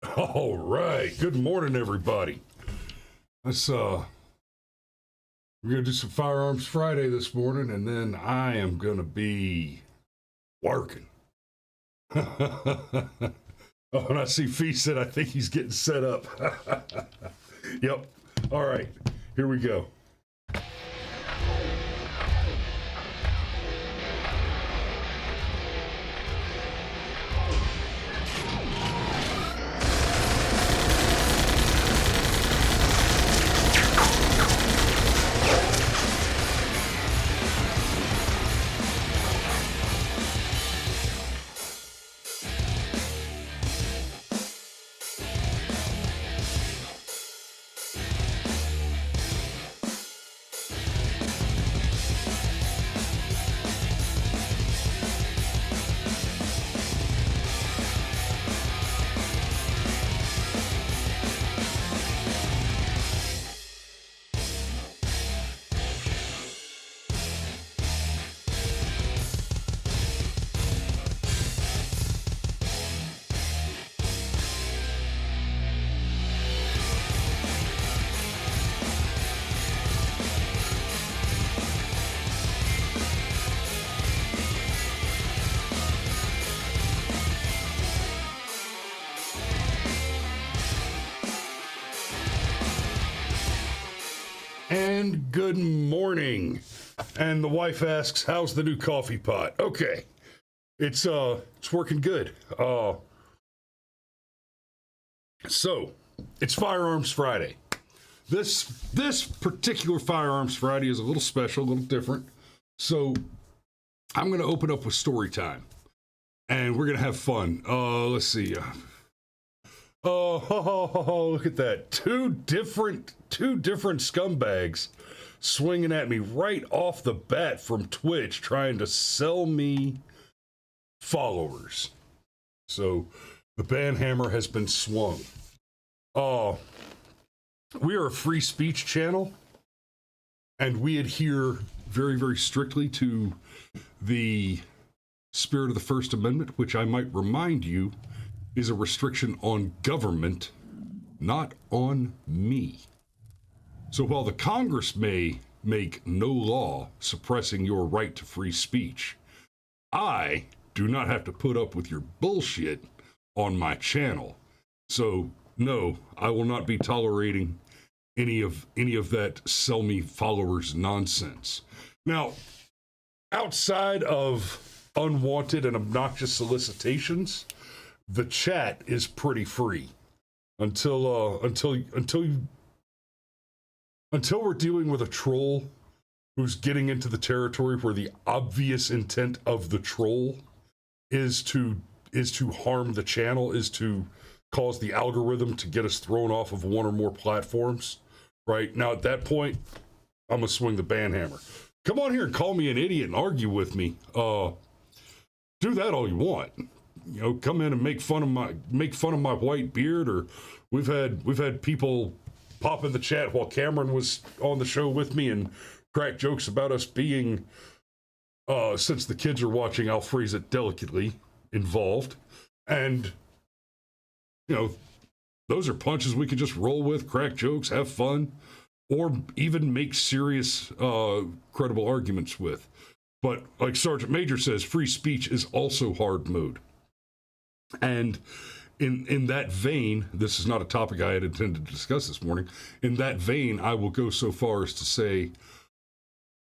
All right. Good morning, everybody. We're gonna do some Firearms Friday this morning, and then I am gonna be working. Oh, and I see Fee said I think he's getting set up. Yep. All right. Here we go. And good morning. And the wife asks, "How's the new coffee pot?" Okay, it's working good. So it's Firearms Friday. This particular Firearms Friday is a little special, a little different. So I'm going to open up with story time, and we're going to have fun. Let's see. Oh, look at that. Two different scumbags swinging at me right off the bat from Twitch, trying to sell me followers. So the ban hammer has been swung. We are a free speech channel, and we adhere very, very strictly to the spirit of the First Amendment, which I might remind you is a restriction on government, not on me. So while the Congress may make no law suppressing your right to free speech, I do not have to put up with your bullshit on my channel. So no, I will not be tolerating any of that sell me followers nonsense. Now, outside of unwanted and obnoxious solicitations, the chat is pretty free until we're dealing with a troll who's getting into the territory where the obvious intent of the troll is to harm the channel, is to cause the algorithm to get us thrown off of one or more platforms. Right now, at that point, I'm gonna swing the ban hammer. Come on here and call me an idiot and argue with me. Do that all you want. You know, come in and make fun of my white beard, or we've had people pop in the chat while Cameron was on the show with me and crack jokes about us being, since the kids are watching, I'll phrase it delicately, involved. And, you know, those are punches we could just roll with, crack jokes, have fun, or even make serious, credible arguments with. But like Sergeant Major says, free speech is also hard mode. And in that vein, this is not a topic I had intended to discuss this morning. In that vein, I will go so far as to say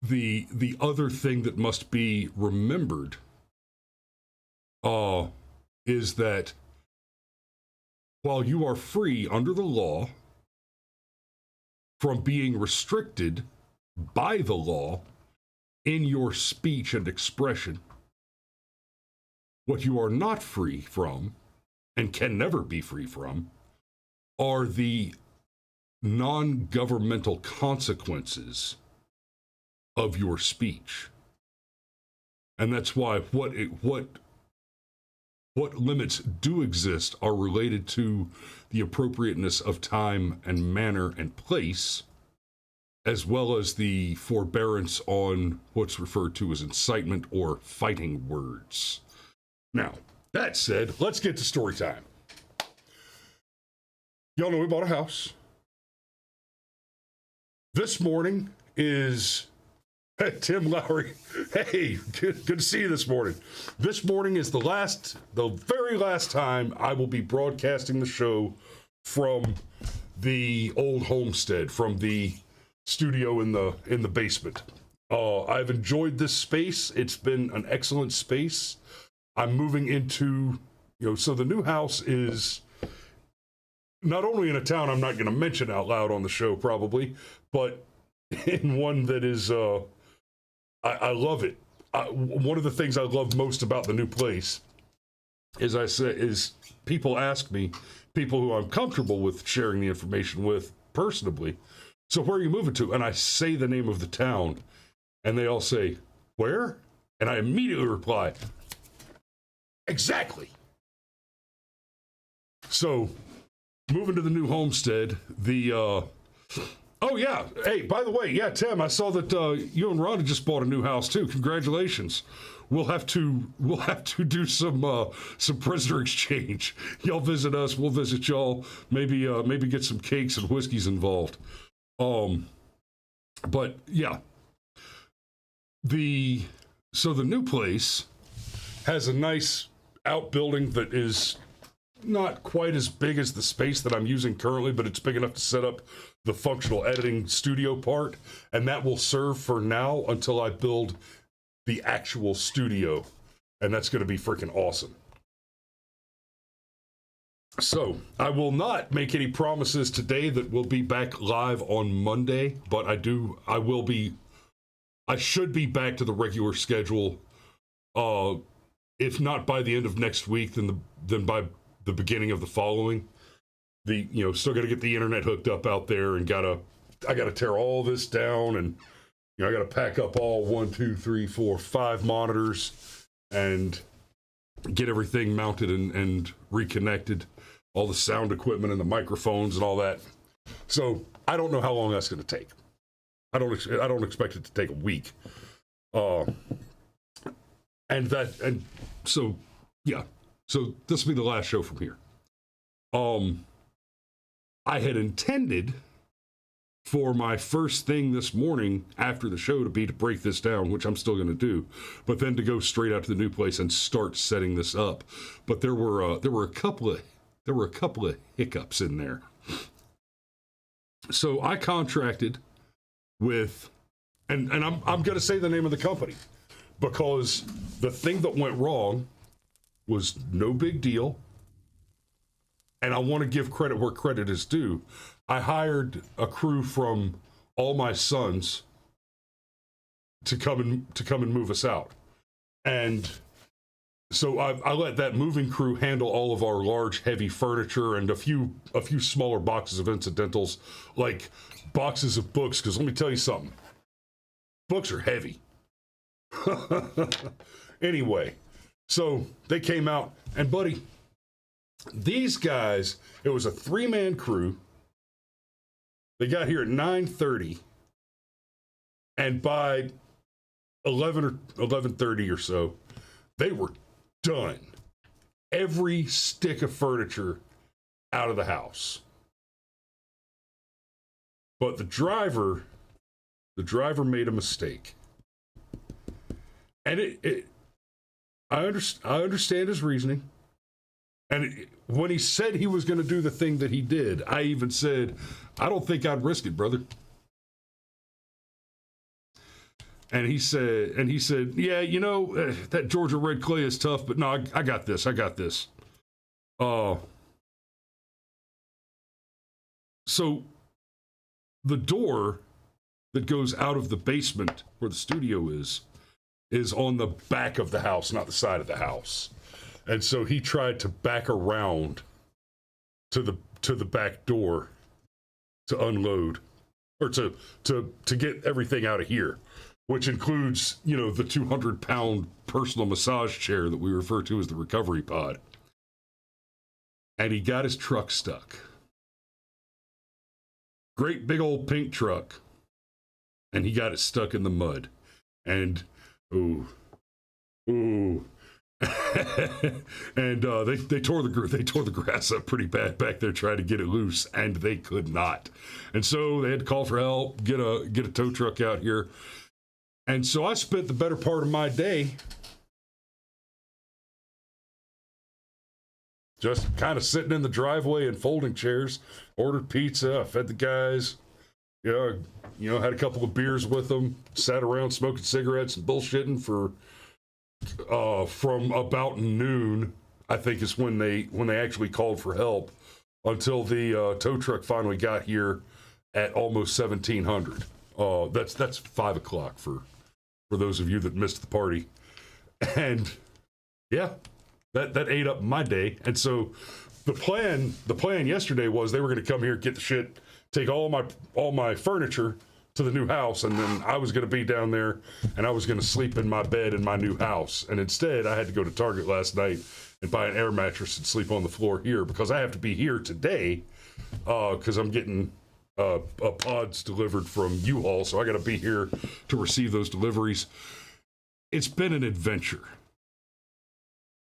the other thing that must be remembered is that while you are free under the law from being restricted by the law in your speech and expression, what you are not free from, and can never be free from, are the non-governmental consequences of your speech. And that's why what limits do exist are related to the appropriateness of time and manner and place, as well as the forbearance on what's referred to as incitement or fighting words. Now, that said, let's get to story time. Y'all know we bought a house. This morning is Tim Lowry. Hey, good to see you this morning. This morning is the very last time I will be broadcasting the show from the old homestead, from the studio in the basement. I've enjoyed this space. It's been an excellent space. I'm moving into, so the new house is not only in a town I'm not going to mention out loud on the show probably, but in one that is, I love it. One of the things I love most about the new place is people ask me, people who I'm comfortable with sharing the information with personally, so where are you moving to? And I say the name of the town, and they all say, where? And I immediately reply, exactly. So, moving to the new homestead, oh yeah, hey, by the way, yeah, Tim, I saw that you and Rhonda just bought a new house too. Congratulations. We'll have to do some prisoner exchange. Y'all visit us, we'll visit y'all. Maybe get some cakes and whiskeys involved. But yeah, the new place has a nice outbuilding that is not quite as big as the space that I'm using currently, but it's big enough to set up the functional editing studio part, and that will serve for now until I build the actual studio, and that's going to be freaking awesome. So I will not make any promises today that we'll be back live on Monday, but I should be back to the regular schedule, if not by the end of next week, then by the beginning of the following. Still got to get the internet hooked up out there, and I gotta tear all this down, and I gotta pack up all 1, 2, 3, 4, 5 monitors and get everything mounted and reconnected, all the sound equipment and the microphones and all that. So I don't know how long that's going to take. I don't expect it to take a week. So this will be the last show from here. I had intended for my first thing this morning after the show to break this down, which I'm still going to do, but then to go straight out to the new place and start setting this up. But there were a couple of hiccups in there. So I contracted with, and I'm going to say the name of the company, because the thing that went wrong was no big deal, and I want to give credit where credit is due. I hired a crew from All My Sons to come and move us out, and so I let that moving crew handle all of our large, heavy furniture and a few smaller boxes of incidentals, like boxes of books. Because let me tell you something, books are heavy. Anyway, so they came out, and buddy, these guys, it was a 3-man crew. They got here at 9:30, and by 11 or 11:30 or so, they were done. Every stick of furniture out of the house. But the driver made a mistake. And I understand his reasoning. And when he said he was going to do the thing that he did, I even said, I don't think I'd risk it, brother. And he said, yeah, that Georgia red clay is tough, but no, I got this. So the door that goes out of the basement where the studio is on the back of the house, not the side of the house. And so he tried to back around to the back door to unload, or to get everything out of here, which includes, the 200-pound personal massage chair that we refer to as the recovery pod. And he got his truck stuck. Great big old pink truck. And he got it stuck in the mud. And, ooh. And they tore the grass up pretty bad back there trying to get it loose, and they could not. And so they had to call for help, get a tow truck out here. And so I spent the better part of my day just kind of sitting in the driveway and folding chairs. Ordered pizza, I fed the guys. You know, had a couple of beers with them. Sat around smoking cigarettes and bullshitting for from about noon, I think is when they actually called for help, until the tow truck finally got here at almost 1700. That's 5 o'clock for those of you that missed the party. And yeah, that ate up my day. And so the plan yesterday was they were going to come here, get the shit, take all my furniture to the new house, and then I was going to be down there and I was going to sleep in my bed in my new house. And instead I had to go to Target last night and buy an air mattress and sleep on the floor here, because I have to be here today because I'm getting pods delivered from U-Haul, so I got to be here to receive those deliveries. It's been an adventure,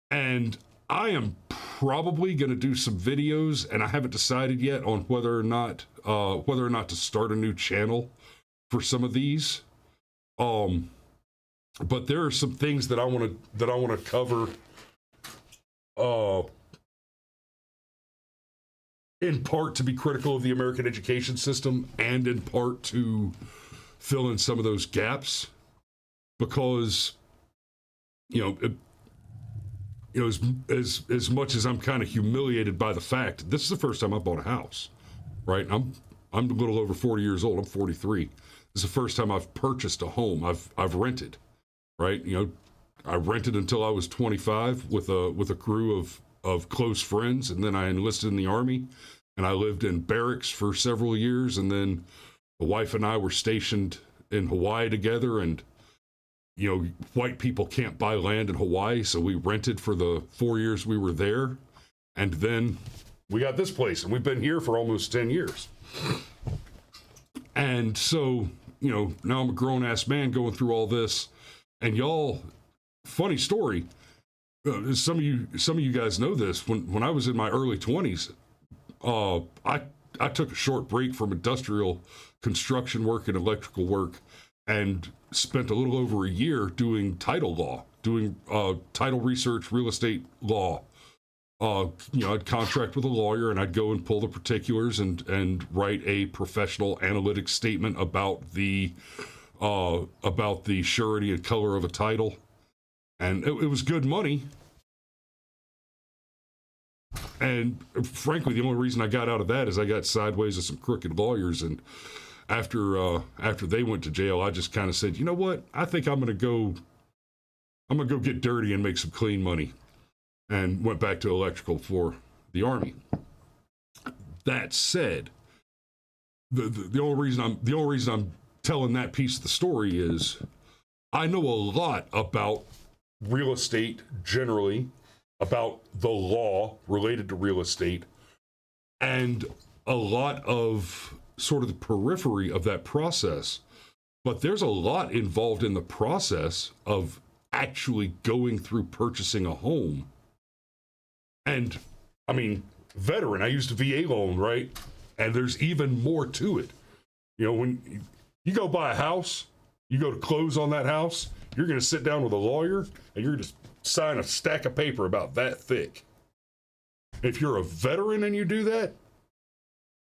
and I am probably going to do some videos, and I haven't decided yet on whether or not to start a new channel for some of these. But there are some things that I want to cover. In part to be critical of the American education system, and in part to fill in some of those gaps, because as much as I'm kind of humiliated by the fact this is the first time I bought a house, right? I'm a little over 40 years old. I'm 43. This is the first time I've purchased a home. I've rented, right? I rented until I was 25 with a crew of close friends, and then I enlisted in the Army, and I lived in barracks for several years, and then the wife and I were stationed in Hawaii together, and white people can't buy land in Hawaii, so we rented for the 4 years we were there, and then we got this place, and we've been here for almost 10 years. And so, now I'm a grown-ass man going through all this, and y'all, funny story, some of you guys know this. When I was in my early 20s, I took a short break from industrial construction work and electrical work, and spent a little over a year doing title law, doing title research, real estate law. I'd contract with a lawyer, and I'd go and pull the particulars and write a professional analytic statement about the surety and color of a title. And it was good money. And frankly, the only reason I got out of that is I got sideways with some crooked lawyers. And after they went to jail, I just kind of said, you know what? I think I'm gonna go get dirty and make some clean money, and went back to electrical for the Army. That said, the only reason I'm telling that piece of the story is I know a lot about real estate generally, about the law related to real estate, and a lot of sort of the periphery of that process. But there's a lot involved in the process of actually going through purchasing a home. And I mean, veteran, I used a VA loan, right? And there's even more to it. When you go buy a house, you go to close on that house, you're going to sit down with a lawyer and you're just sign a stack of paper about that thick. If you're a veteran and you do that,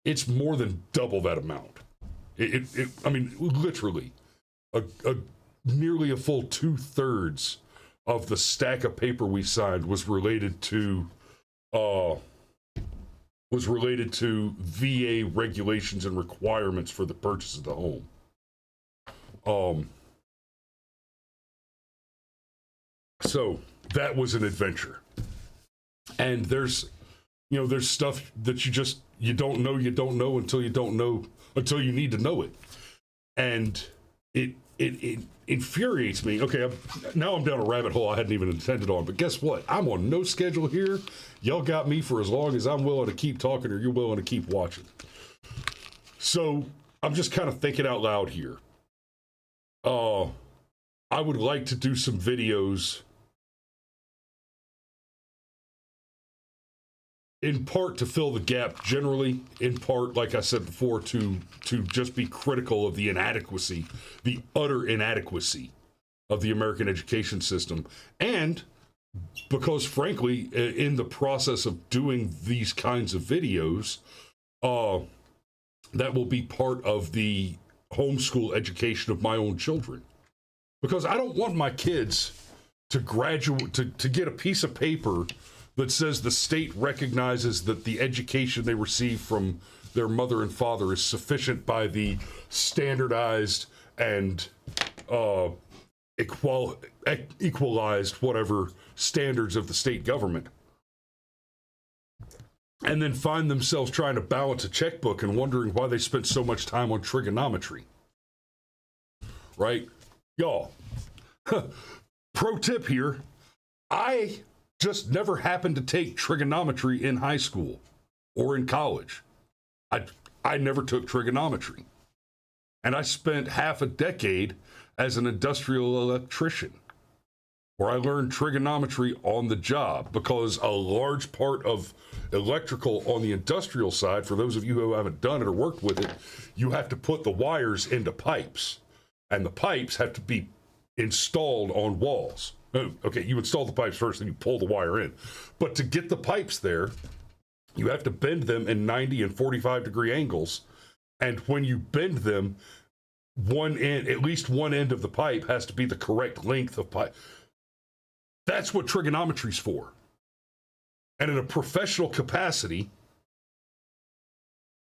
it's more than double that amount. I mean, literally, nearly a full 2/3 of the stack of paper we signed was related to VA regulations and requirements for the purchase of the home. So that was an adventure. And there's stuff that you don't know until you need to know it. And it infuriates me. Okay, now I'm down a rabbit hole I hadn't even intended on, but guess what? I'm on no schedule here. Y'all got me for as long as I'm willing to keep talking or you're willing to keep watching. So I'm just kind of thinking out loud here. I would like to do some videos in part to fill the gap generally, in part, like I said before, to just be critical of the inadequacy, the utter inadequacy of the American education system. And because, frankly, in the process of doing these kinds of videos, that will be part of the homeschool education of my own children. Because I don't want my kids to graduate, to get a piece of paper that says the state recognizes that the education they receive from their mother and father is sufficient by the standardized and equalized whatever standards of the state government, and then find themselves trying to balance a checkbook and wondering why they spent so much time on trigonometry. Right? Y'all, pro tip here, I just never happened to take trigonometry in high school or in college. I never took trigonometry. And I spent half a decade as an industrial electrician, where I learned trigonometry on the job, because a large part of electrical on the industrial side, for those of you who haven't done it or worked with it, you have to put the wires into pipes, and the pipes have to be installed on walls. Okay, you install the pipes first, then you pull the wire in. But to get the pipes there, you have to bend them in 90 and 45 degree angles. And when you bend them, one end, at least one end of the pipe has to be the correct length of pipe. That's what trigonometry's for. And in a professional capacity,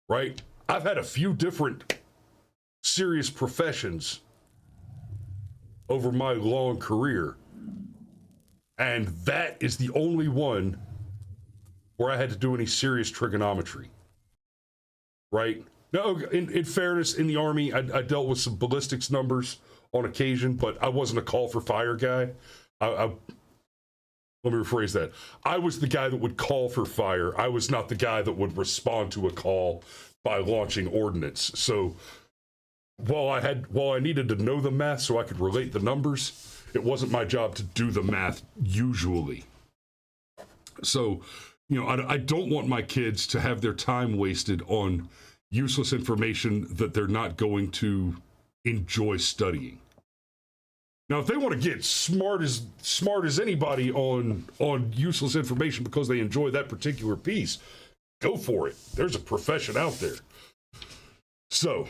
right, I've had a few different serious professions over my long career. And that is the only one where I had to do any serious trigonometry, right? Now, in fairness, in the Army, I dealt with some ballistics numbers on occasion, but I wasn't a call for fire guy. Let me rephrase that. I was the guy that would call for fire. I was not the guy that would respond to a call by launching ordnance. So while I needed to know the math so I could relate the numbers, it wasn't my job to do the math usually. So, you know, I don't want my kids to have their time wasted on useless information that they're not going to enjoy studying. Now, if they want to get smart as anybody on useless information because they enjoy that particular piece, go for it. There's a profession out there. So,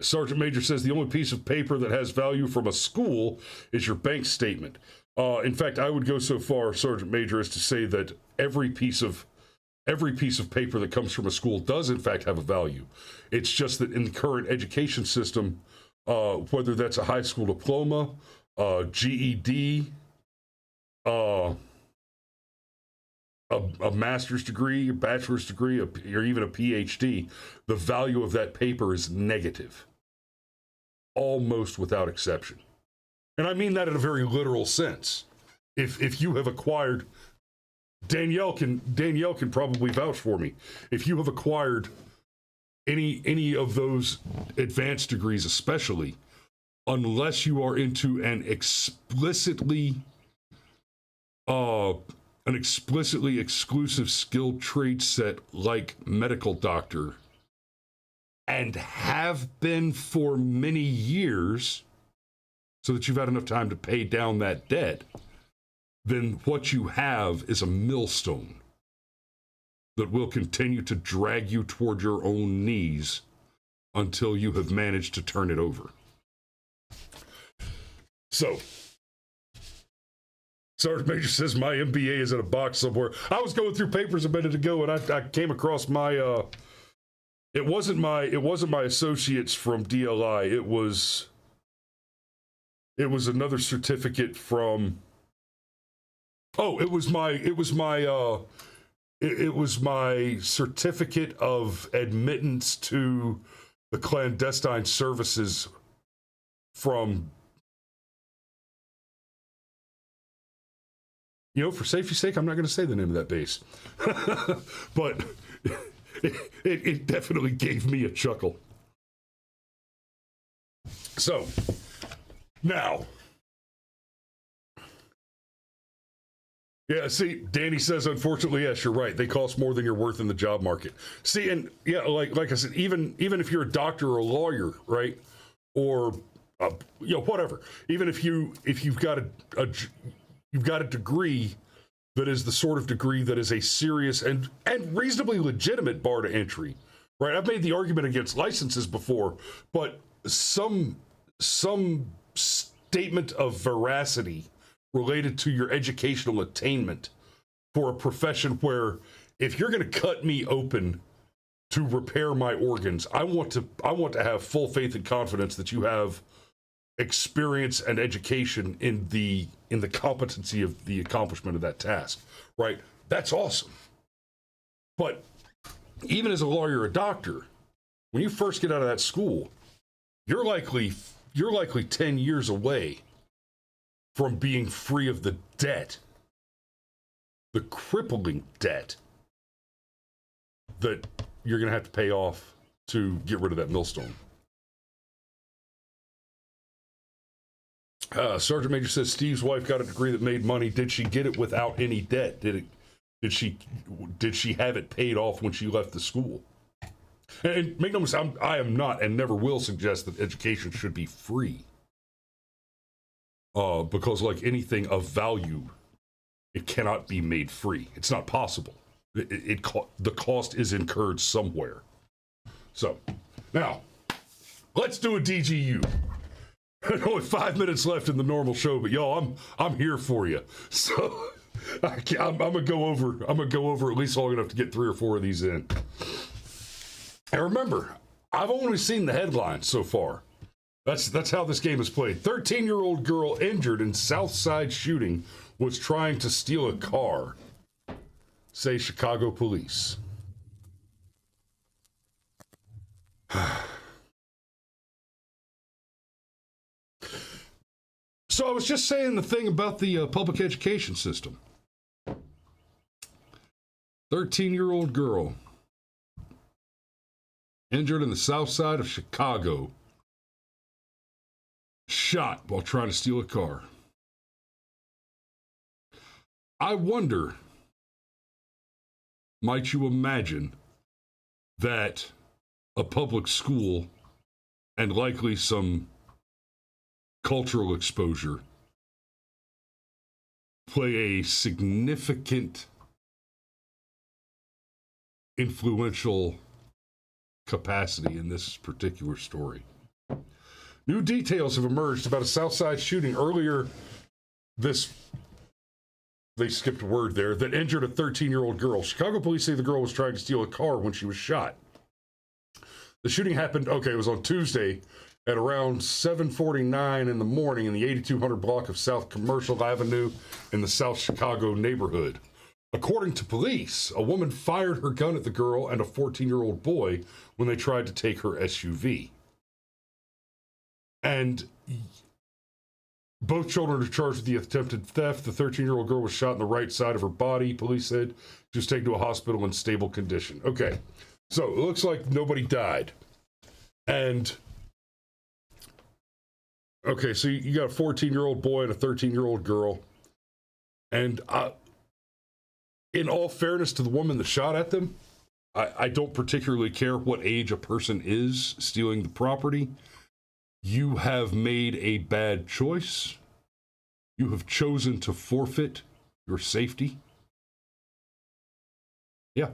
Sergeant Major says the only piece of paper that has value from a school is your bank statement. In fact, I would go so far, Sergeant Major, as to say that every piece of paper that comes from a school does in fact have a value. It's just that in the current education system, whether that's a high school diploma, GED, a master's degree, a bachelor's degree, or even a PhD, the value of that paper is negative, almost without exception. And I mean that in a very literal sense. If you have acquired, Danielle can probably vouch for me. If you have acquired any of those advanced degrees, especially, unless you are into an explicitly exclusive skilled trade set like medical doctor, and have been for many years, so that you've had enough time to pay down that debt, then what you have is a millstone that will continue to drag you toward your own knees until you have managed to turn it over. So, Sergeant Major says my MBA is in a box somewhere. I was going through papers a minute ago, and I came across my. It wasn't my associates from DLI. It was another certificate from. Oh, it was my certificate of admittance to the clandestine services from. You know, for safety's sake, I'm not going to say the name of that base. But it definitely gave me a chuckle. So, now, Yeah, see, Danny says, unfortunately, yes, you're right. They cost more than you're worth in the job market. See, and yeah, like I said, even if you're a doctor or a lawyer, right, or whatever, even if you've got you've got a degree that is the sort of degree that is a serious and reasonably legitimate bar to entry, right? I've made the argument against licenses before, but some statement of veracity related to your educational attainment for a profession where if you're going to cut me open to repair my organs, I want to have full faith and confidence that you have experience and education in the competency of the accomplishment of that task, right? That's awesome. But even as a lawyer or a doctor, when you first get out of that school, you're likely 10 years away from being free of the debt, the crippling debt that you're going to have to pay off to get rid of that millstone. Sergeant Major says Steve's wife got a degree that made money. Did she get it without any debt? Did she have it paid off when she left the school? And make no mistake, I am not and never will suggest that education should be free. Because like anything of value, it cannot be made free. It's not possible. The cost is incurred somewhere. So now let's do a DGU. Only 5 minutes left in the normal show, but y'all, I'm here for you. So I'm gonna go over at least long enough to get 3 or 4 of these in. And remember, I've only seen the headlines so far. That's how this game is played. 13-year-old girl injured in Southside shooting was trying to steal a car, say Chicago police. So I was just saying the thing about the public education system. 13-year-old girl injured in the south side of Chicago, shot while trying to steal a car. I wonder, might you imagine that a public school and likely some cultural exposure play a significant influential capacity in this particular story. New details have emerged about a Southside shooting earlier this, they skipped a word there, that injured a 13-year-old girl. Chicago police say the girl was trying to steal a car when she was shot. The shooting happened, it was on Tuesday at around 7:49 in the morning in the 8200 block of South Commercial Avenue in the South Chicago neighborhood. According to police, a woman fired her gun at the girl and a 14-year-old boy when they tried to take her SUV. And both children are charged with the attempted theft. The 13-year-old girl was shot in the right side of her body, police said. She was taken to a hospital in stable condition. Okay, so it looks like nobody died. And okay, so you got a 14-year-old boy and a 13-year-old girl. And in all fairness to the woman that shot at them, I don't particularly care what age a person is stealing the property. You have made a bad choice. You have chosen to forfeit your safety. Yeah.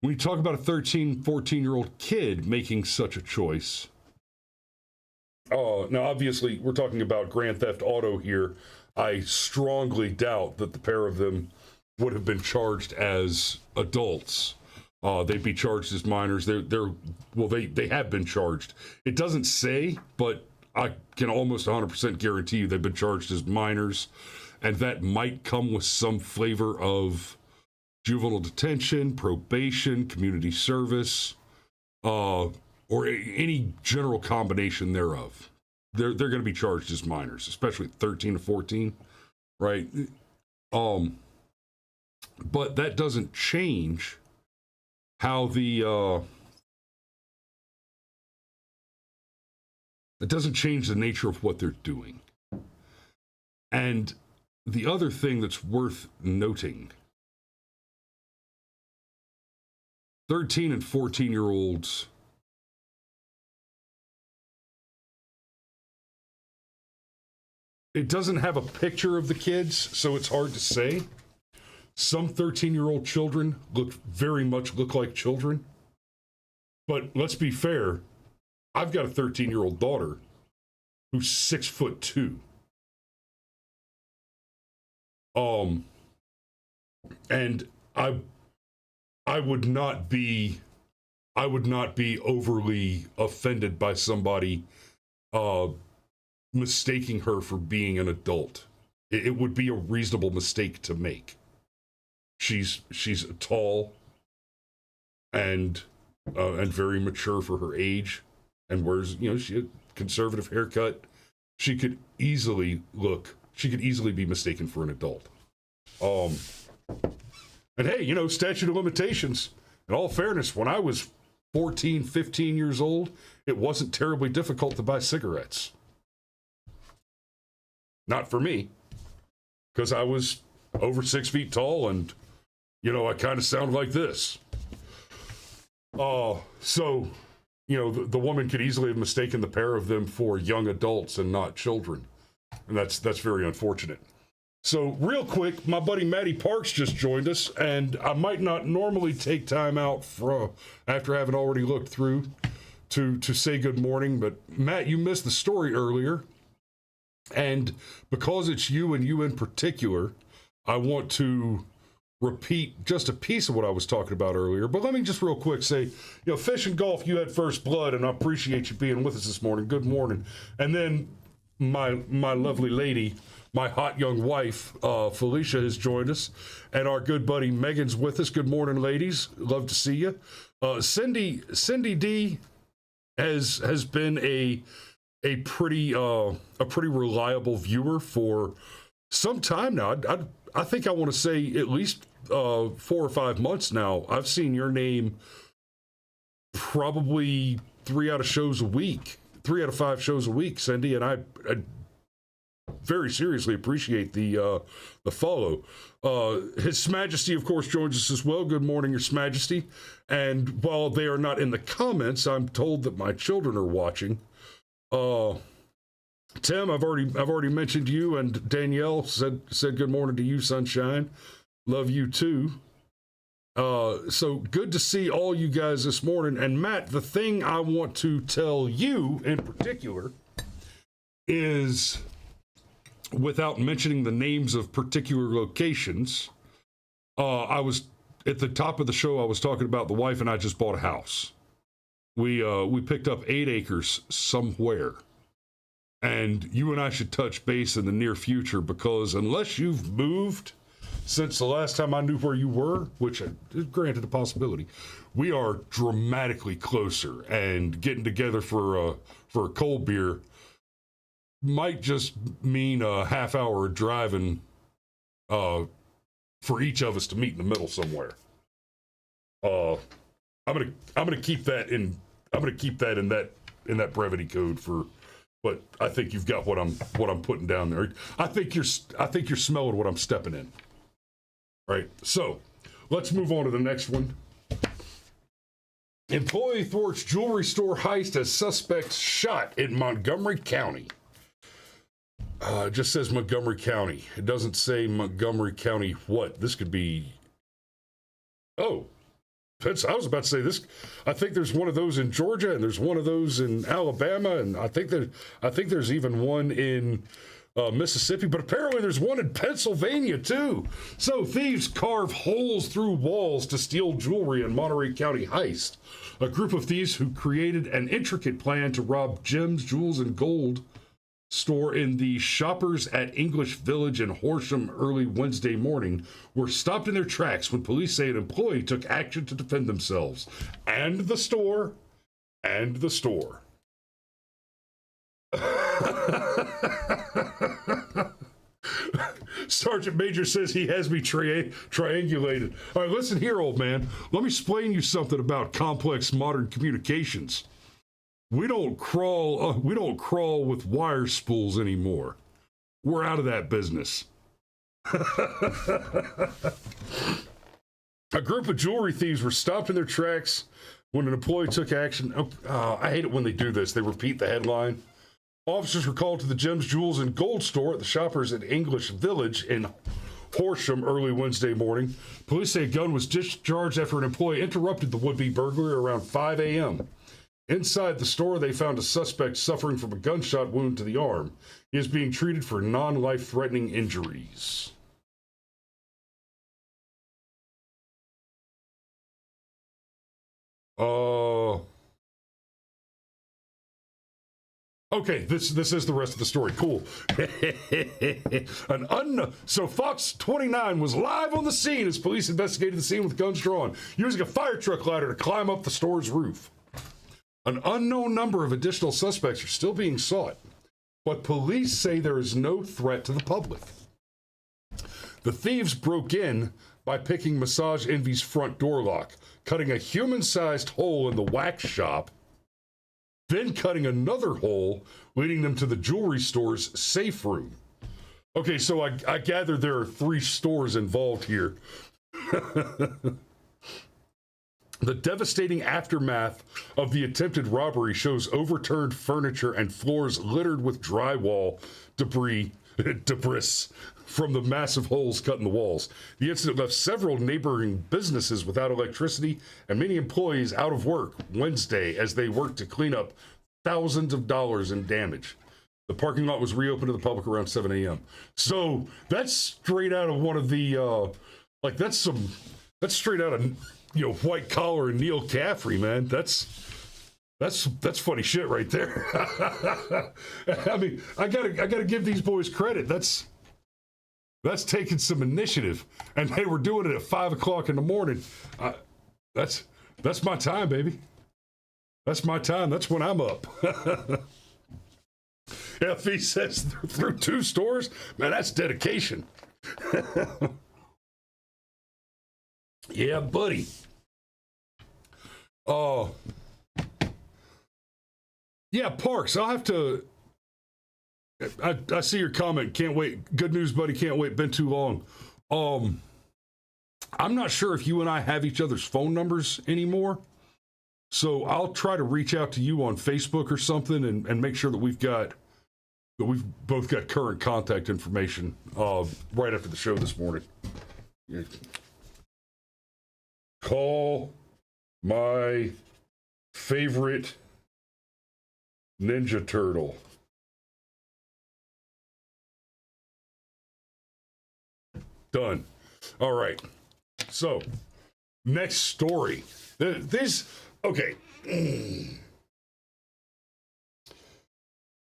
When you talk about a 13, 14-year-old kid making such a choice, now obviously we're talking about Grand Theft Auto here. I strongly doubt that the pair of them would have been charged as adults. They'd be charged as minors. They have been charged. It doesn't say, but I can almost 100% guarantee you they've been charged as minors, and that might come with some flavor of juvenile detention, probation, community service, or any general combination thereof. They're going to be charged as minors, especially 13 to 14, right? But that doesn't change how it doesn't change the nature of what they're doing. And the other thing that's worth noting, 13 and 14-year-olds, it doesn't have a picture of the kids, so it's hard to say. Some 13-year-old children very much look like children. But let's be fair, I've got a 13-year-old daughter who's 6'2". And I would not be overly offended by somebody mistaking her for being an adult. It would be a reasonable mistake to make. She's tall and very mature for her age, and wears, she had a conservative haircut. She could easily be mistaken for an adult. And hey, statute of limitations. In all fairness, when I was 14, 15 years old, it wasn't terribly difficult to buy cigarettes. Not for me, because I was over 6 feet tall and, I kind of sound like this. So, the woman could easily have mistaken the pair of them for young adults and not children. And that's very unfortunate. So real quick, my buddy Matty Parks just joined us, and I might not normally take time out after having already looked through to say good morning, but Matt, you missed the story earlier. And because it's you and you in particular, I want to repeat just a piece of what I was talking about earlier. But let me just real quick say, Fish and Golf, you had first blood, and I appreciate you being with us this morning. Good morning. And then my lovely lady, my hot young wife, Felicia, has joined us, and our good buddy Megan's with us. Good morning, ladies. Love to see you. Cindy D has been a pretty reliable viewer for some time now. I think I want to say at least 4 or 5 months now. I've seen your name probably 3 out of 5 shows a week, Cindy, and I very seriously appreciate the follow. His Majesty, of course, joins us as well. Good morning, Your Majesty. And while they are not in the comments, I'm told that my children are watching. Tim, I've already mentioned you, and Danielle said good morning to you, Sunshine. Love you too. So good to see all you guys this morning. And Matt, the thing I want to tell you in particular is, without mentioning the names of particular locations, I was at the top of the show. I was talking about the wife and I just bought a house. We picked up 8 acres somewhere, and you and I should touch base in the near future, because unless you've moved since the last time I knew where you were, which is granted a possibility, we are dramatically closer, and getting together for a cold beer might just mean a half hour of driving for each of us to meet in the middle somewhere. I'm gonna keep that in that brevity code for, but I think you've got what I'm putting down there. I think you're smelling what I'm stepping in. Right. So let's move on to the next one. Employee thwarts jewelry store heist as suspects shot in Montgomery County. It just says Montgomery County. It doesn't say Montgomery County what. This could be... Oh, I was about to say this. I think there's one of those in Georgia, and there's one of those in Alabama, and I think there's even one in Mississippi, but apparently there's one in Pennsylvania too. So thieves carve holes through walls to steal jewelry in Monterey County heist. A group of thieves who created an intricate plan to rob gems, jewels, and gold store in the Shoppers at English Village in Horsham early Wednesday morning were stopped in their tracks when police say an employee took action to defend themselves and the store. Sergeant Major says he has me triangulated. All right, listen here, old man. Let me explain you something about complex modern communications. We don't crawl with wire spools anymore. We're out of that business. A group of jewelry thieves were stopped in their tracks when an employee took action. I hate it when they do this. They repeat the headline. Officers were called to the Gems, Jewels, and Gold store at the Shoppers at English Village in Horsham early Wednesday morning. Police say a gun was discharged after an employee interrupted the would-be burglary around 5 a.m. Inside the store, they found a suspect suffering from a gunshot wound to the arm. He is being treated for non-life-threatening injuries. Okay, this is the rest of the story. Cool. So Fox 29 was live on the scene as police investigated the scene with guns drawn, using a fire truck ladder to climb up the store's roof. An unknown number of additional suspects are still being sought, but police say there is no threat to the public. The thieves broke in by picking Massage Envy's front door lock, cutting a human-sized hole in the wax shop, then cutting another hole, leading them to the jewelry store's safe room. Okay, so I gather there are 3 stores involved here. The devastating aftermath of the attempted robbery shows overturned furniture and floors littered with drywall debris from the massive holes cut in the walls. The incident left several neighboring businesses without electricity and many employees out of work Wednesday as they worked to clean up thousands of dollars in damage. The parking lot was reopened to the public around 7 a.m. So that's straight out of one of the, that's straight out of, White Collar and Neil Caffrey, man. That's funny shit right there. I mean, I gotta give these boys credit. That's taking some initiative, and hey, we're doing it at 5 o'clock in the morning. That's my time, baby. That's my time. That's when I'm up. FE says through 2 stores, man. That's dedication. Yeah, buddy. Yeah, Parks. I'll have to. I see your comment. Can't wait. Good news, buddy. Can't wait. Been too long. I'm not sure if you and I have each other's phone numbers anymore. So I'll try to reach out to you on Facebook or something and make sure that we've both got current contact information right after the show this morning. Yeah. Call my favorite Ninja Turtle. Done. All right. So, next story. Okay.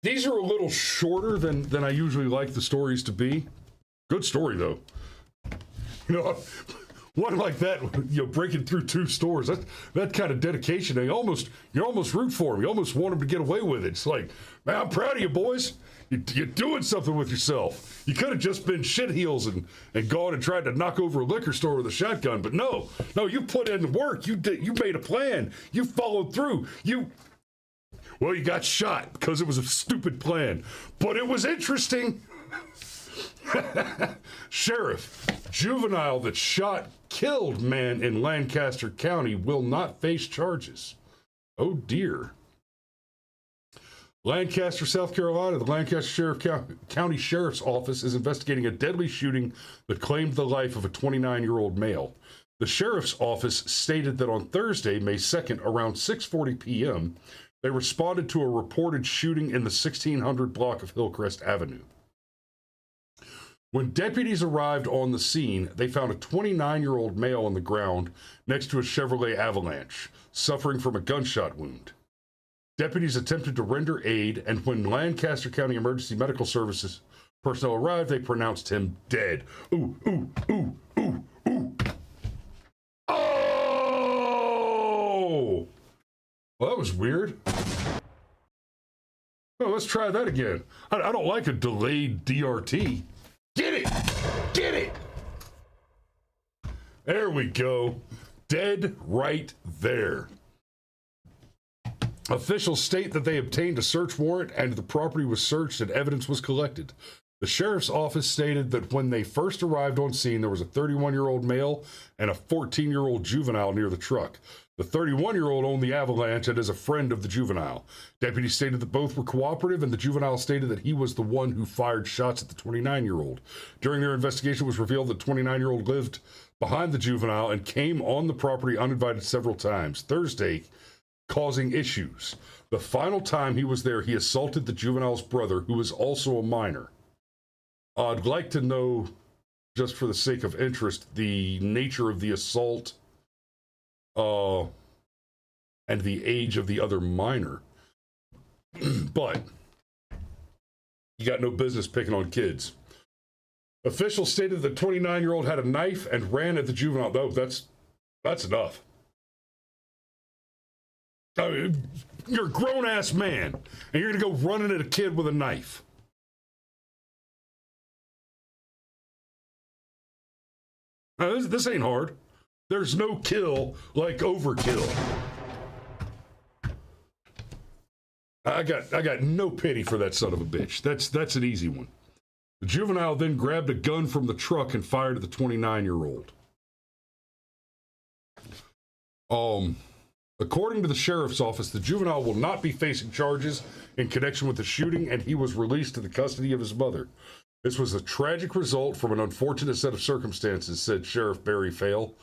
These are a little shorter than I usually like the stories to be. Good story, though. One like that, breaking through 2 stores, that kind of dedication, you almost root for him. You almost want him to get away with it. It's like, man, I'm proud of you, boys. You're doing something with yourself. You could have just been shitheels and gone and tried to knock over a liquor store with a shotgun, but no, you put in work. You made a plan. You followed through. You got shot because it was a stupid plan, but it was interesting. Sheriff, juvenile that killed man in Lancaster County will not face charges. Oh dear. Lancaster, South Carolina, the Lancaster County Sheriff's Office is investigating a deadly shooting that claimed the life of a 29-year-old male. The Sheriff's Office stated that on Thursday, May 2nd, around 6:40 p.m., they responded to a reported shooting in the 1600 block of Hillcrest Avenue. When deputies arrived on the scene, they found a 29-year-old male on the ground next to a Chevrolet Avalanche, suffering from a gunshot wound. Deputies attempted to render aid, and when Lancaster County Emergency Medical Services personnel arrived, they pronounced him dead. Ooh, ooh, ooh, ooh, ooh. Oh! Well, that was weird. Well, let's try that again. I don't like a delayed DRT. Get it! Get it! There we go. Dead right there. Officials state that they obtained a search warrant and the property was searched and evidence was collected. The sheriff's office stated that when they first arrived on scene, there was a 31-year-old male and a 14-year-old juvenile near the truck. The 31-year-old owned the Avalanche and is a friend of the juvenile. Deputies stated that both were cooperative, and the juvenile stated that he was the one who fired shots at the 29-year-old. During their investigation, it was revealed that the 29-year-old lived behind the juvenile and came on the property uninvited several times. Thursday, causing issues. The final time he was there, he assaulted the juvenile's brother, who was also a minor. I'd like to know, just for the sake of interest, the nature of the assault and the age of the other minor. But you got no business picking on kids. Officials stated the 29-year-old had a knife and ran at the juvenile. No, that's enough. I mean, you're a grown-ass man, and you're going to go running at a kid with a knife. Now, this ain't hard. There's no kill like overkill. I got no pity for that son of a bitch. That's an easy one. The juvenile then grabbed a gun from the truck and fired at the 29-year-old. According to the sheriff's office, the juvenile will not be facing charges in connection with the shooting, and he was released to the custody of his mother. This was a tragic result from an unfortunate set of circumstances, said Sheriff Barry Fail.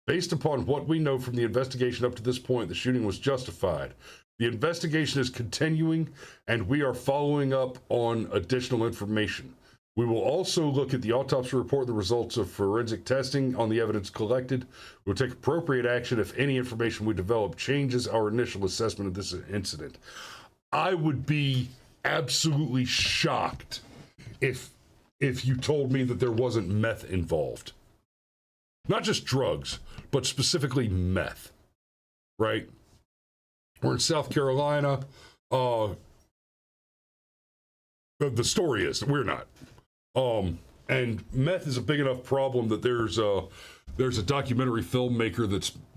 Based upon what we know from the investigation up to this point, the shooting was justified. The investigation is continuing, and we are following up on additional information. We will also look at the autopsy report, the results of forensic testing on the evidence collected. We'll take appropriate action if any information we develop changes our initial assessment of this incident. I would be absolutely shocked if you told me that there wasn't meth involved. Not just drugs, but specifically meth, right? We're in South Carolina. The story is we're not. And meth is a big enough problem that there's a documentary filmmaker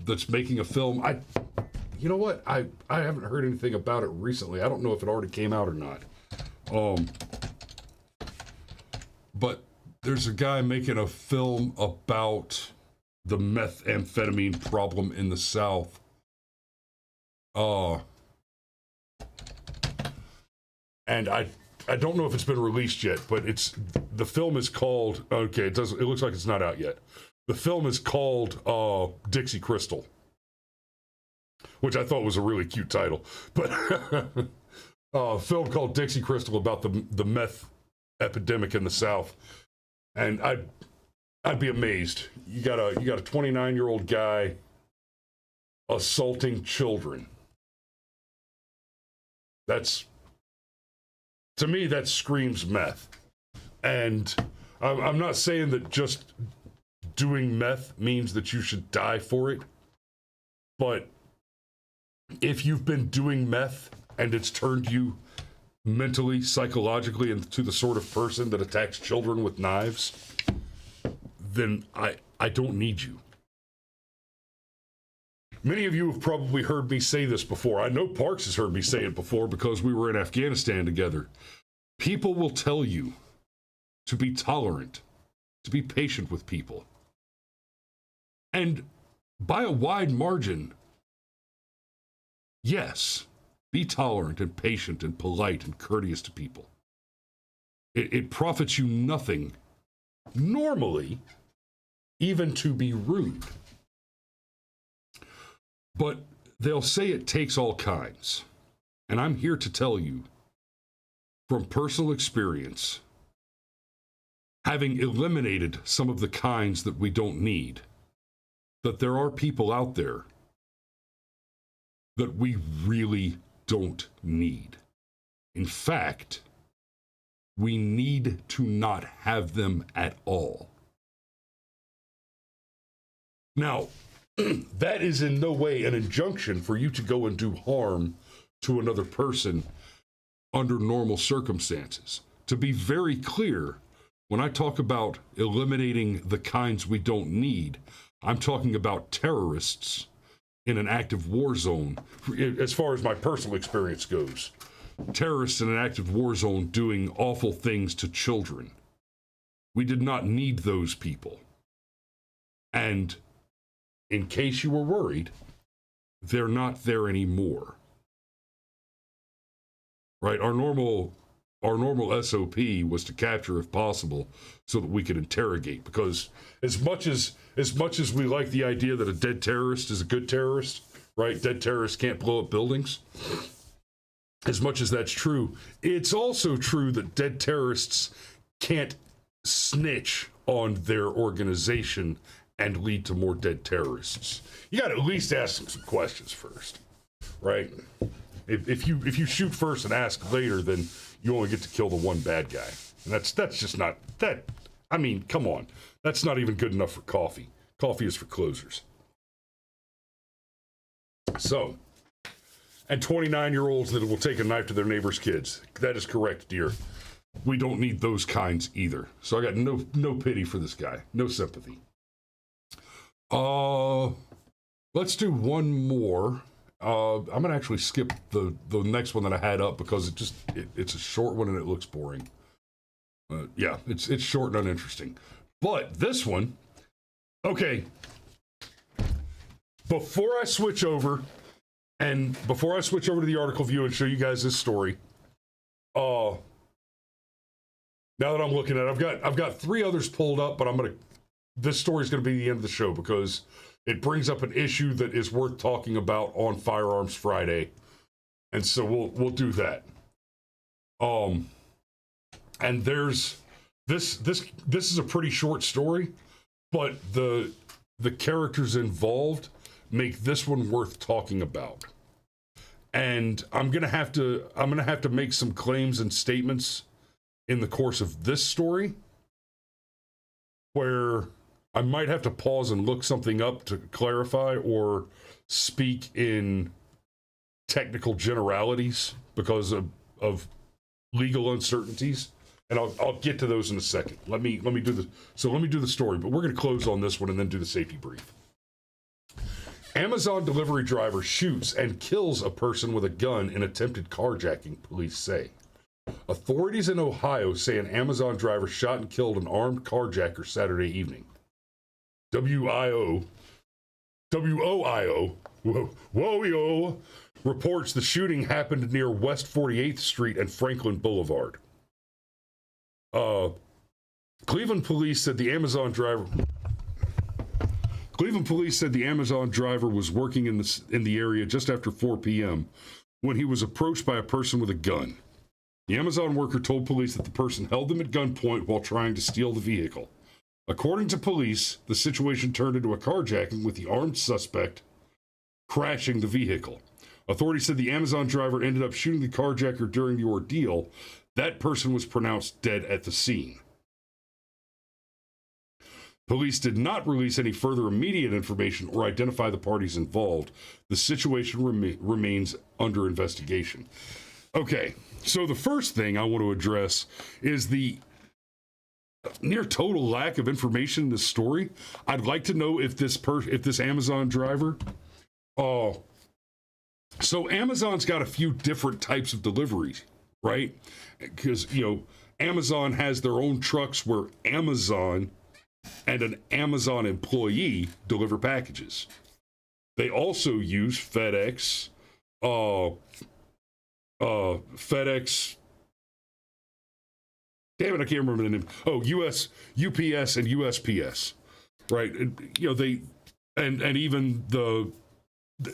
that's making a film. You know what? I haven't heard anything about it recently. I don't know if it already came out or not. But there's a guy making a film about the methamphetamine problem in the South. And I don't know if it's been released yet, but the film is called, okay, it looks like it's not out yet. The film is called Dixie Crystal, which I thought was a really cute title. But a film called Dixie Crystal about the meth epidemic in the South. And I'd be amazed. You got a 29-year-old guy assaulting children. To me, that screams meth. And I'm not saying that just doing meth means that you should die for it. But if you've been doing meth and it's turned you mentally, psychologically into the sort of person that attacks children with knives, then I don't need you. Many of you have probably heard me say this before. I know Parks has heard me say it before because we were in Afghanistan together. People will tell you to be tolerant, to be patient with people. And by a wide margin, yes, be tolerant and patient and polite and courteous to people. It profits you nothing, normally, even to be rude. But they'll say it takes all kinds. And I'm here to tell you, from personal experience, having eliminated some of the kinds that we don't need, that there are people out there that we really don't need. In fact, we need to not have them at all. Now, that is in no way an injunction for you to go and do harm to another person under normal circumstances. To be very clear, when I talk about eliminating the kinds we don't need, I'm talking about terrorists in an active war zone, as far as my personal experience goes. terrorists in an active war zone doing awful things to children. We did not need those people. And in case you were worried, they're not there anymore. Right? Our normal SOP was to capture if possible so that we could interrogate, because as much as we like the idea that a dead terrorist is a good terrorist, right? Dead terrorists can't blow up buildings. As much as that's true, it's also true that dead terrorists can't snitch on their organization and lead to more dead terrorists. You got to at least ask them some questions first, right? If you shoot first and ask later, then you only get to kill the one bad guy. And that's just not that. I mean, come on. That's not even good enough for coffee. Coffee is for closers. So, and 29-year-olds that will take a knife to their neighbor's kids. That is correct, dear. We don't need those kinds either. So I got no pity for this guy. No sympathy. Let's do one more. I'm gonna actually skip the next one that I had up because it's a short one and it looks boring. Yeah, it's short and uninteresting. But this one, okay. Before I switch over to the article view and show you guys this story, now that I'm looking at it, I've got three others pulled up, but this story's gonna be the end of the show because it brings up an issue that is worth talking about on Firearms Friday, and so we'll do that. And there's this is a pretty short story, but the characters involved make this one worth talking about. And I'm gonna have to make some claims and statements in the course of this story where I might have to pause and look something up to clarify or speak in technical generalities because of legal uncertainties. And I'll get to those in a second. Let me do the story, but we're going to close on this one and then do the safety brief. Amazon delivery driver shoots and kills a person with a gun in attempted carjacking, police say. Authorities in Ohio say an Amazon driver shot and killed an armed carjacker Saturday evening. WOIO reports the shooting happened near West 48th Street and Franklin Boulevard. Cleveland police said the Amazon driver was working in the area just after 4 p.m. when he was approached by a person with a gun. The Amazon worker told police that the person held them at gunpoint while trying to steal the vehicle. According to police, the situation turned into a carjacking with the armed suspect crashing the vehicle. Authorities said the Amazon driver ended up shooting the carjacker during the ordeal. That person was pronounced dead at the scene. Police did not release any further immediate information or identify the parties involved. The situation remains under investigation. Okay, so the first thing I want to address is the near total lack of information in this story. I'd like to know if this Amazon driver, so Amazon's got a few different types of deliveries, right? Because, Amazon has their own trucks where Amazon and an Amazon employee deliver packages. They also use FedEx, damn it, I can't remember the name. Oh, UPS and USPS, right?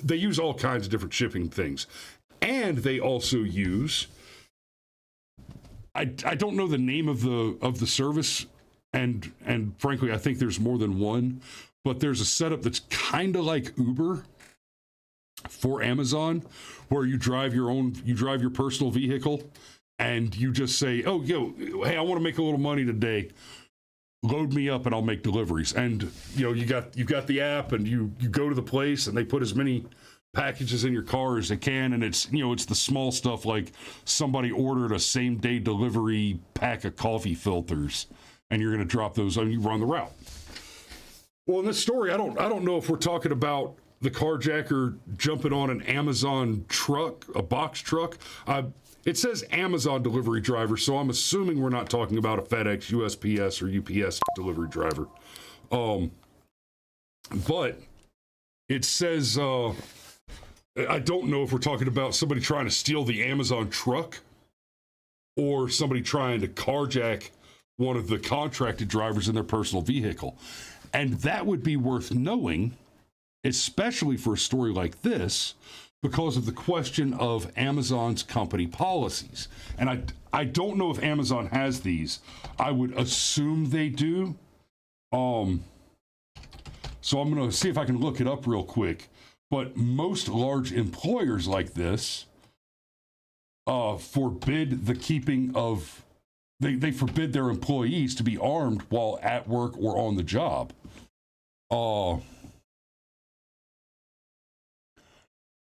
They use all kinds of different shipping things. And they also use, I don't know the name of the service, and frankly, I think there's more than one, but there's a setup that's kind of like Uber for Amazon, where you drive your personal vehicle, and you just say, oh, hey, I want to make a little money today. Load me up and I'll make deliveries. And, you've got the app and you go to the place and they put as many packages in your car as they can. And it's the small stuff like somebody ordered a same day delivery pack of coffee filters and you're going to drop those on, you run the route. Well, in this story, I don't know if we're talking about the carjacker jumping on an Amazon truck, a box truck. It says Amazon delivery driver, so I'm assuming we're not talking about a FedEx, USPS, or UPS delivery driver. But it says, I don't know if we're talking about somebody trying to steal the Amazon truck or somebody trying to carjack one of the contracted drivers in their personal vehicle. And that would be worth knowing, especially for a story like this, because of the question of Amazon's company policies. And I don't know if Amazon has these. I would assume they do. So I'm going to see if I can look it up real quick. But most large employers like this forbid the keeping of, they forbid their employees to be armed while at work or on the job.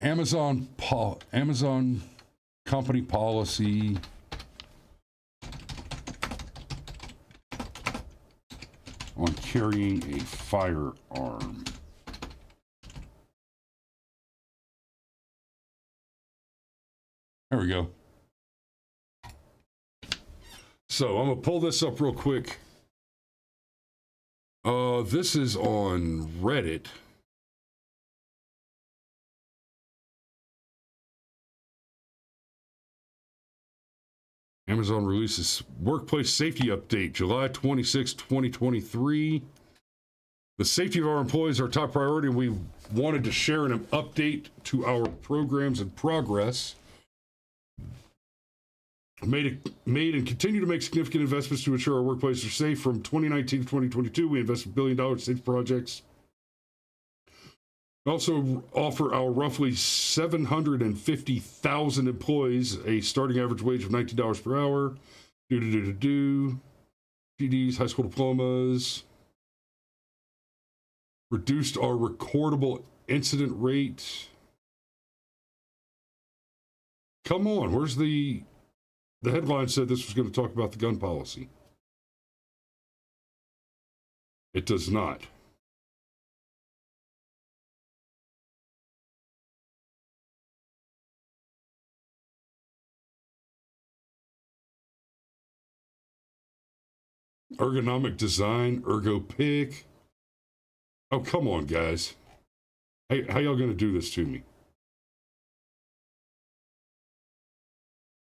Amazon company policy on carrying a firearm. There we go. So I'm gonna pull this up real quick. This is on Reddit. Amazon releases workplace safety update, July 26, 2023. The safety of our employees are our top priority, and we wanted to share an update to our programs and progress. Made and continue to make significant investments to ensure our workplaces are safe. From 2019 to 2022, we invested $1 billion in safety projects. We also offer our roughly 750,000 employees a starting average wage of $19 per hour. GEDs, high school diplomas. Reduced our recordable incident rate. Come on, where's the headline said this was going to talk about the gun policy. It does not. Ergonomic design, ergo pick. Oh, come on, guys. Hey, how y'all going to do this to me?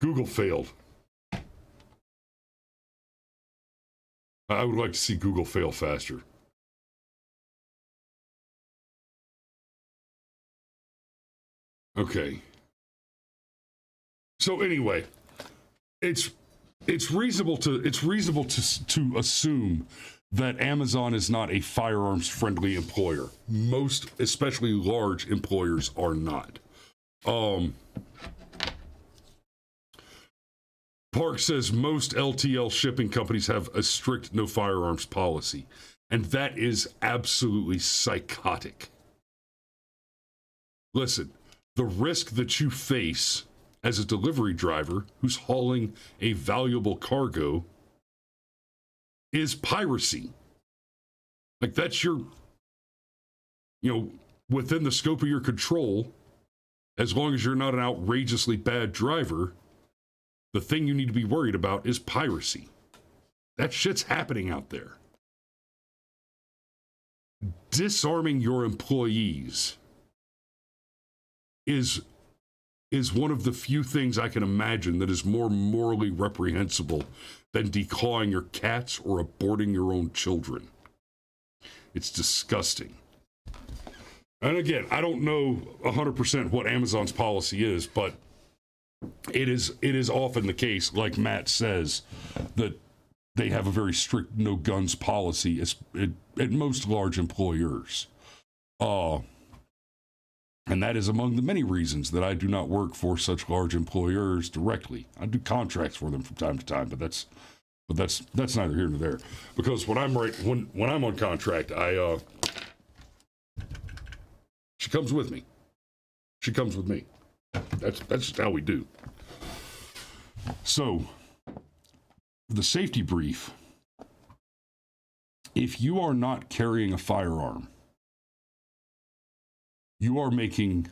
Google failed. I would like to see Google fail faster. Okay. So anyway, it's reasonable to assume that Amazon is not a firearms friendly employer. Most, especially large employers, are not. Park says most LTL shipping companies have a strict no firearms policy, and that is absolutely psychotic. Listen, the risk that you face as a delivery driver who's hauling a valuable cargo is piracy. Like, that's your, within the scope of your control, as long as you're not an outrageously bad driver. The thing you need to be worried about is piracy. That shit's happening out there. Disarming your employees is one of the few things I can imagine that is more morally reprehensible than declawing your cats or aborting your own children. It's disgusting. And again, I don't know 100% what Amazon's policy is, but it is often the case, like Matt says, that they have a very strict no guns policy at most large employers. And that is among the many reasons that I do not work for such large employers directly. I do contracts for them from time to time, but that's neither here nor there. Because when I'm on contract, she comes with me. She comes with me. That's just how we do. So, the safety brief. If you are not carrying a firearm, you are making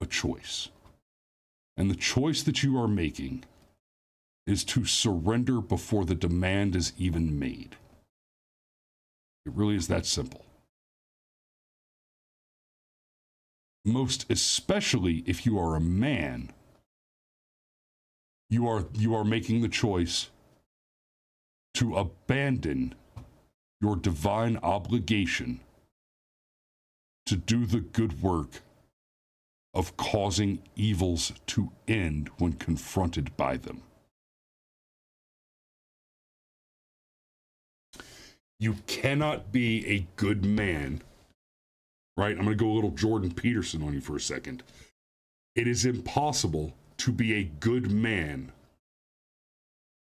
a choice. And the choice that you are making is to surrender before the demand is even made. It really is that simple. Most especially if you are a man, you are making the choice to abandon your divine obligation to do the good work of causing evils to end when confronted by them. You cannot be a good man, right? I'm going to go a little Jordan Peterson on you for a second. It is impossible to be a good man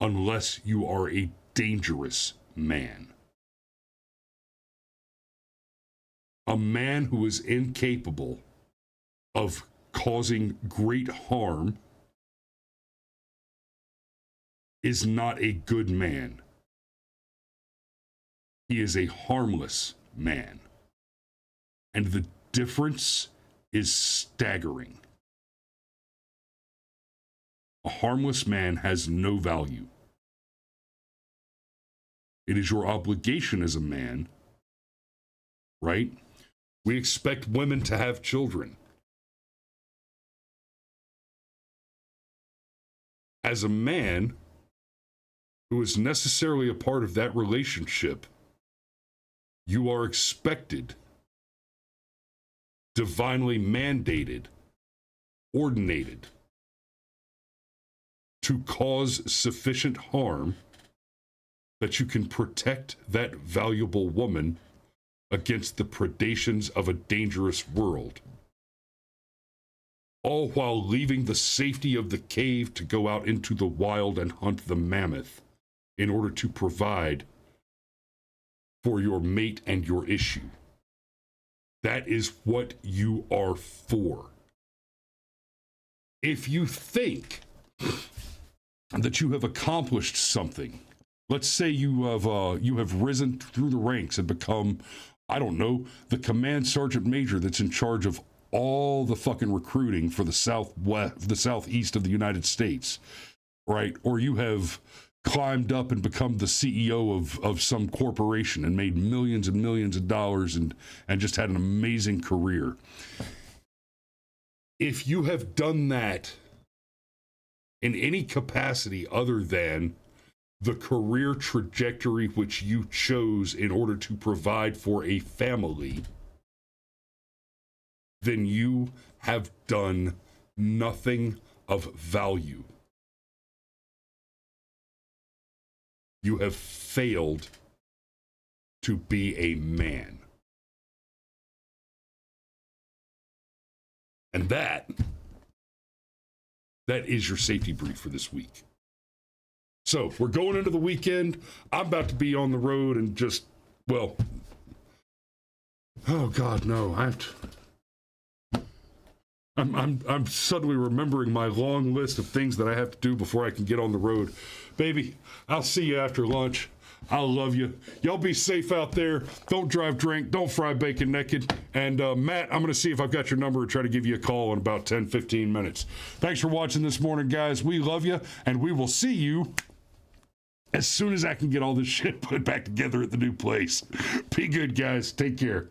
unless you are a dangerous man. A man who is incapable of causing great harm is not a good man. He is a harmless man. And the difference is staggering. A harmless man has no value. It is your obligation as a man, right? We expect women to have children. As a man who is necessarily a part of that relationship, you are expected, divinely mandated, ordinated, to cause sufficient harm that you can protect that valuable woman against the predations of a dangerous world, all while leaving the safety of the cave to go out into the wild and hunt the mammoth in order to provide for your mate and your issue. That is what you are for. If you think that you have accomplished something, let's say you have risen through the ranks and become, I don't know, the command sergeant major that's in charge of all the fucking recruiting for the southeast of the United States, right? Or you have climbed up and become the CEO of some corporation and made millions and millions of dollars and just had an amazing career. If you have done that in any capacity other than the career trajectory which you chose in order to provide for a family, then you have done nothing of value. You have failed to be a man. And that is your safety brief for this week. So we're going into the weekend. I'm about to be on the road and just, well, oh God, no, I'm suddenly remembering my long list of things that I have to do before I can get on the road. Baby, I'll see you after lunch. I love you. Y'all be safe out there. Don't drive drink. Don't fry bacon naked. And Matt, I'm going to see if I've got your number and try to give you a call in about 10, 15 minutes. Thanks for watching this morning, guys. We love you, and we will see you as soon as I can get all this shit put back together at the new place. Be good, guys. Take care.